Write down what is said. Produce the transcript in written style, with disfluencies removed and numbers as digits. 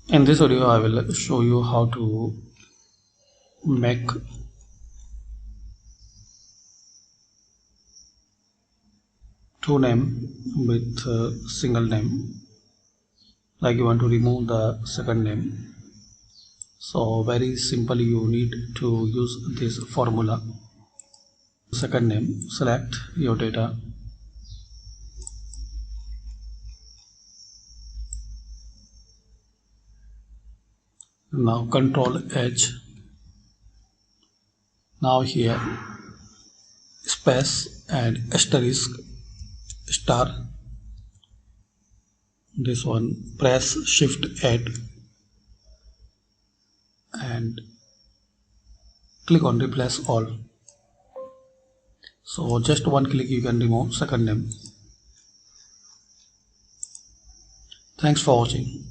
In this video, I will show you how to make two name with single name. Like you want to remove the second name. So very simply, you need to use this formula. Second name, select your data. Now Control H. Now here space and asterisk star. This one, press Shift 8 and click on replace all. So just one click you can remove second name. Thanks for watching.